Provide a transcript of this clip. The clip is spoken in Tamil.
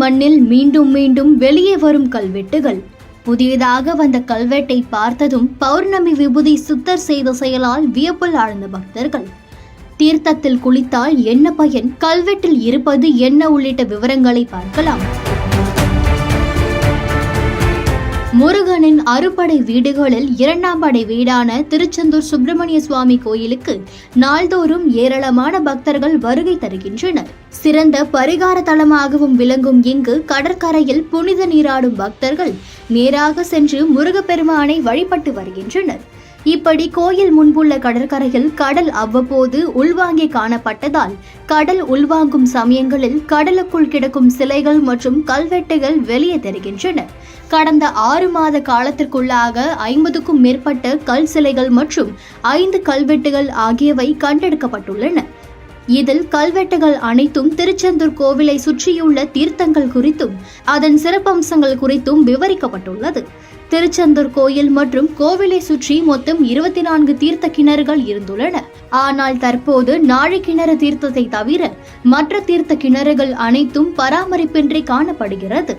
மண்ணில் மீண்டும் மீண்டும் வெளியே வரும் கல்வெட்டுகள். புதியதாக வந்த கல்வெட்டை பார்த்ததும் பௌர்ணமி விபூதி சுத்தர் செய்த செயலால் வியப்பில் ஆழ்ந்த பக்தர்கள். தீர்த்தத்தில் குளித்தால் என்ன பயன், கல்வெட்டில் இருப்பது என்ன உள்ளிட்ட விவரங்களை பார்க்கலாம். முருகனின் அறுபடை வீடுகளில் 2ஆம் படை வீடான திருச்செந்தூர் சுப்பிரமணிய சுவாமி கோயிலுக்கு நாள்தோறும் ஏராளமான பக்தர்கள் வருகை தருகின்றனர். சிறந்த பரிகார தலமாகவும் விளங்கும் இங்கு கடற்கரையில் புனித நீராடும் பக்தர்கள் நேராக சென்று முருகப்பெருமானை வழிபட்டு வருகின்றனர். இப்படி கோயில் முன்புள்ள கடற்கரையில் கடல் அவ்வப்போது உள்வாங்கி காணப்பட்டதால் கடல் உள்வாங்கும் சமயங்களில் கடலுக்குள் கிடக்கும் சிலைகள் மற்றும் கல்வெட்டுகள் வெளியே தெரிகின்றன. கடந்த 6 மாத காலத்திற்குள்ளாக 50க்கும் மேற்பட்ட கல் சிலைகள் மற்றும் 5 கல்வெட்டுகள் ஆகியவை கண்டெடுக்கப்பட்டுள்ளன. இதில் கல்வெட்டுகள் அனைத்தும் திருச்செந்தூர் கோவிலை சுற்றியுள்ள தீர்த்தங்கள் குறித்தும் அதன் சிறப்பம்சங்கள் குறித்தும் விவரிக்கப்பட்டுள்ளது. திருச்செந்தூர் கோயில் மற்றும் கோவிலை சுற்றி மொத்தம் 24 தீர்த்த கிணறுகள் இருந்துள்ளன. ஆனால் தற்போது நாழி கிணறு தீர்த்தத்தை தவிர மற்ற தீர்த்த கிணறுகள் அனைத்தும் பராமரிப்பின்றி காணப்படுகிறது.